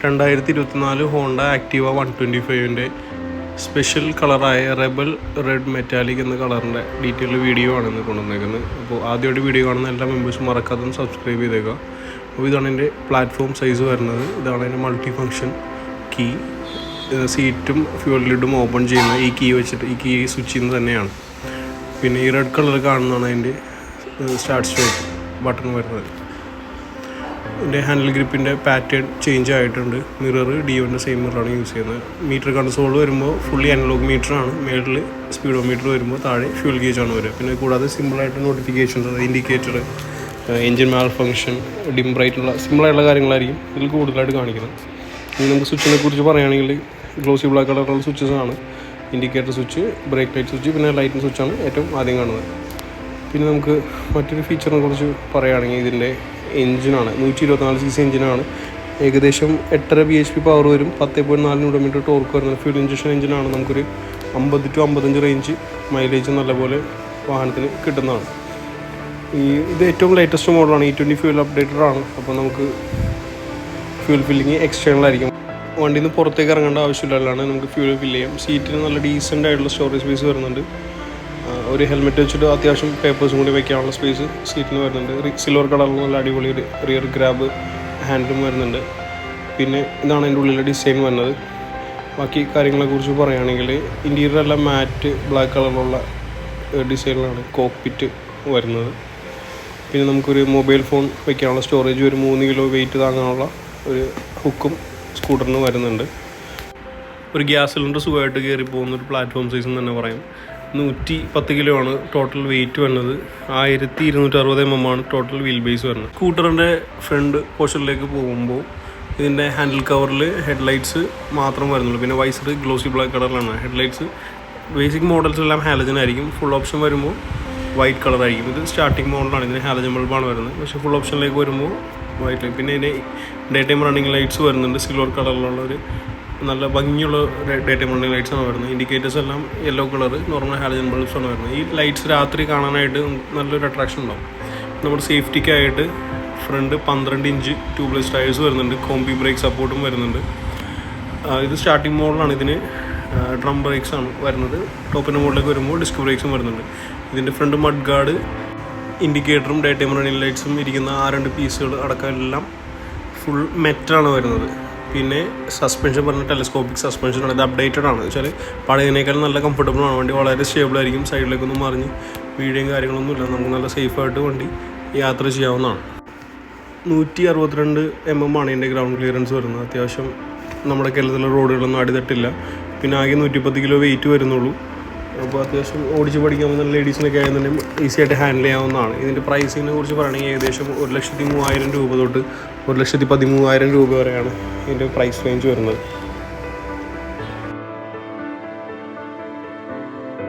2024 Honda Activa 125ൻ്റെ special കളറായ rebel red metallic എന്ന കളറിൻ്റെ ഡീറ്റെയിൽ വീഡിയോ ആണ് ഇന്ന് കൊണ്ടുവന്നേക്കുന്നത്. അപ്പോൾ ആദ്യമായിട്ട് വീഡിയോ കാണുന്ന എല്ലാ മെമ്പേഴ്സും മറക്കാതെ സബ്സ്ക്രൈബ് ചെയ്തേക്കുക. അപ്പോൾ ഇതാണ് എൻ്റെ പ്ലാറ്റ്ഫോം സൈസ് വരുന്നത്. ഇതാണ് എൻ്റെ മൾട്ടി ഫങ്ഷൻ കീ. സീറ്റും ഫ്യൂൽ ലിഡും ഓപ്പൺ ചെയ്യുന്ന ഈ കീ വെച്ചിട്ട് ഈ കീ സ്വിച്ച് ചെയ്യുന്നത് തന്നെയാണ്. പിന്നെ ഈ റെഡ് കളർ കാണുന്നതാണ് അതിൻ്റെ സ്റ്റാർട്ട് സ്റ്റോപ്പ് ബട്ടൺ വരുന്നത്. ഇതിൻ്റെ ഹാൻഡിൽ ഗ്രിപ്പിൻ്റെ പാറ്റേൺ ചേഞ്ച് ആയിട്ടുണ്ട്. മിറർ ഡിയോൻ്റെ സെയിം മിററാണ് യൂസ് ചെയ്യുന്നത്. മീറ്റർ കൺസോൾ വരുമ്പോൾ ഫുള്ളി അനലോഗ് മീറ്ററാണ്. മേളിൽ സ്പീഡോ മീറ്റർ വരുമ്പോൾ താഴെ ഫ്യൂൽ ഗേജാണ് വരിക. പിന്നെ കൂടാതെ സിമ്പിളായിട്ട് നോട്ടിഫിക്കേഷൻസ്, ഇൻഡിക്കേറ്റർ, എൻജിൻ മാൽ ഫങ്ഷൻ, ഡിം ബ്രൈറ്റുള്ള സിമ്പിളായിട്ടുള്ള കാര്യങ്ങളായിരിക്കും ഇതിൽ കൂടുതലായിട്ട് കാണിക്കുന്നത്. ഇനി നമുക്ക് സ്വിച്ചിനെ കുറിച്ച് പറയുകയാണെങ്കിൽ ഗ്ലോസി ബ്ലാക്ക് കളറുള്ള സ്വിച്ചസാണ്. Indicator switch, brake light switch, പിന്നെ ലൈറ്റിംഗ് സ്വിച്ചാണ് ഏറ്റവും ആദ്യം കാണുന്നത്. പിന്നെ നമുക്ക് മറ്റൊരു ഫീച്ചറിനെ കുറിച്ച് പറയുകയാണെങ്കിൽ ഇതിൻ്റെ എഞ്ചിനാണ് 124cc എഞ്ചിനാണ്. ഏകദേശം 8.5 bhp പവർ വരും. 10.4 Nm ടോർക്ക് വരുന്ന ഫ്യൂൽ ഇഞ്ചക്ഷൻ എഞ്ചിനാണ്. നമുക്കൊരു 50 to 55 റേഞ്ച് മൈലേജ് നല്ലപോലെ വാഹനത്തിന് കിട്ടുന്നതാണ്. ഇത് ഏറ്റവും ലേറ്റസ്റ്റ് മോഡലാണ്. E20 ഫ്യൂൽ അപ്ഡേറ്റഡ് ആണ്. അപ്പോൾ നമുക്ക് ഫ്യൂൽ ഫില്ലിങ് എക്സ്റ്റേണൽ ആയിരിക്കും. വണ്ടിയിൽ നിന്ന് പുറത്തേക്ക് ഇറങ്ങേണ്ട ആവശ്യമില്ലാതെ നമുക്ക് ഫ്യൂൽ ഫില്ല് ചെയ്യാം. സീറ്റിന് നല്ല ഡീസൻ്റ് ആയിട്ടുള്ള സ്റ്റോറേജ് സ്പേസ് വരുന്നുണ്ട്. ഒരു ഹെൽമെറ്റ് വെച്ചിട്ട് അത്യാവശ്യം പേപ്പേഴ്സും കൂടി വയ്ക്കാനുള്ള സ്പേസ് സീറ്റിന് വരുന്നുണ്ട്. സിൽവർ കളറിൽ നല്ല അടിപൊളി ഒരു റിയർ ഗ്രാബ് ഹാൻഡിലും വരുന്നുണ്ട്. പിന്നെ ഇതാണ് അതിൻ്റെ ഉള്ളിലെ ഡിസൈൻ വരുന്നത്. ബാക്കി കാര്യങ്ങളെക്കുറിച്ച് പറയുകയാണെങ്കിൽ ഇൻറ്റീരിയർ എല്ലാം മാറ്റ് ബ്ലാക്ക് കളറിലുള്ള ഡിസൈനിലാണ് കോക്പിറ്റ് വരുന്നത്. പിന്നെ നമുക്കൊരു മൊബൈൽ ഫോൺ വയ്ക്കാനുള്ള സ്റ്റോറേജ്, ഒരു 3 കിലോ വെയിറ്റ് താങ്ങാനുള്ള ഒരു ഹുക്കും സ്കൂട്ടറിന് വരുന്നുണ്ട്. ഒരു ഗ്യാസ് സിലിണ്ടർ സുഖമായിട്ട് കയറി പോകുന്നൊരു പ്ലാറ്റ്ഫോം സൈസ് എന്ന് തന്നെ പറയാം. 110 കിലോ ആണ് ടോട്ടൽ വെയിറ്റ് വരുന്നത്. 1260 mm ആണ് ടോട്ടൽ വീൽ ബേസ് വരുന്നത്. സ്കൂട്ടറിൻ്റെ ഫ്രണ്ട് പോർഷനിലേക്ക് പോകുമ്പോൾ ഇതിൻ്റെ ഹാൻഡിൽ കവറിൽ ഹെഡ്ലൈറ്റ്സ് മാത്രം വരുന്നുള്ളൂ. പിന്നെ വൈസർ ഗ്ലോസി ബ്ലാക്ക് കളറിലാണ്. ഹെഡ്ലൈറ്റ്സ് ബേസിക് മോഡൽസ് എല്ലാം ഹാലജൻ ആയിരിക്കും. ഫുൾ ഓപ്ഷൻ വരുമ്പോൾ വൈറ്റ് കളറായിരിക്കും. ഇത് സ്റ്റാർട്ടിംഗ് മോഡലാണ്. ഇതിന് ഹാലജൻ ബൾബാണ് വരുന്നത്. പക്ഷേ ഫുൾ ഓപ്ഷനിലേക്ക് വരുമ്പോൾ വൈറ്റ് ലൈറ്റ്. പിന്നെ ഇതിന് ഡേ ടൈം റണ്ണിങ് ലൈറ്റ്സ് വരുന്നുണ്ട്. സിൽവർ കളറിലുള്ള ഒരു നല്ല ഭംഗിയുള്ള ഡേ ടൈം റണ്ണിങ് ലൈറ്റ്സാണ് വരുന്നത്. ഇൻഡിക്കേറ്റേഴ്സ് എല്ലാം യെല്ലോ കളർ നോർമൽ ഹാലജൻ ബൾബ്സാണ് വരുന്നത്. ഈ ലൈറ്റ്സ് രാത്രി കാണാനായിട്ട് നല്ലൊരു അട്രാക്ഷൻ ഉണ്ടാവും. നമ്മുടെ സേഫ്റ്റിക്കായിട്ട് ഫ്രണ്ട് 12 ഇഞ്ച് ട്യൂബ്ലെസ് ടയേഴ്സ് വരുന്നുണ്ട്. കോമ്പി ബ്രേക്ക് സപ്പോർട്ടും വരുന്നുണ്ട്. ഇത് സ്റ്റാർട്ടിംഗ് മോഡലാണ്. ഇതിന് ഡ്രം ബ്രേക്സ് ആണ് വരുന്നത്. ടോപ്പിൻ്റെ മോഡിലേക്ക് വരുമ്പോൾ ഡിസ്ക് ബ്രേക്സും വരുന്നുണ്ട്. ഇതിൻ്റെ ഫ്രണ്ട് മഡ് ഗാർഡ്, ഇൻഡിക്കേറ്ററും ഡേ ടൈം റണ്ണിങ് ലൈറ്റ്സും ഇരിക്കുന്ന ആ 2 പീസുകൾ അടക്കം എല്ലാം ഫുൾ മെറ്റാണ് വരുന്നത്. പിന്നെ സസ്പെൻഷൻ പറഞ്ഞ ടെലസ്കോപ്പിക് സസ്പെൻഷനാണ്. ഇത് അപ്ഡേറ്റഡ് ആണ്. വെച്ചാൽ പഴയതിനേക്കാളും നല്ല കംഫർട്ടബിൾ ആണ്. വണ്ടി വളരെ സ്റ്റേബിൾ ആയിരിക്കും. സൈഡിലേക്കൊന്നും മറിഞ്ഞ് വീഴുകയും കാര്യങ്ങളൊന്നുമില്ല. നമുക്ക് നല്ല സേഫായിട്ട് വണ്ടി യാത്ര ചെയ്യാവുന്നതാണ്. 162 mm ആണ് ഇതിൻ്റെ ഗ്രൗണ്ട് ക്ലിയറൻസ് വരുന്നത്. അത്യാവശ്യം നമ്മുടെ കേരളത്തിലെ റോഡുകളൊന്നും അടിതട്ടില്ല. പിന്നെ ആകെ 110 കിലോ വെയിറ്റ് വരുന്നുള്ളൂ. അപ്പോൾ അത്യാവശ്യം ഓടിച്ച് പഠിക്കാൻ പറ്റുന്ന ലേഡീസിനൊക്കെ ആയിരുന്നുണ്ടെങ്കിൽ ഈസി ആയിട്ട് ഹാൻഡിൽ ചെയ്യാവുന്നതാണ്. ഇതിൻ്റെ പ്രൈസിനെ കുറിച്ച് പറയുകയാണെങ്കിൽ ഏകദേശം 1,03,000 രൂപ തൊട്ട് 1,13,000 രൂപ വരെയാണ് ഇതിൻ്റെ പ്രൈസ് റേഞ്ച് വരുന്നത്.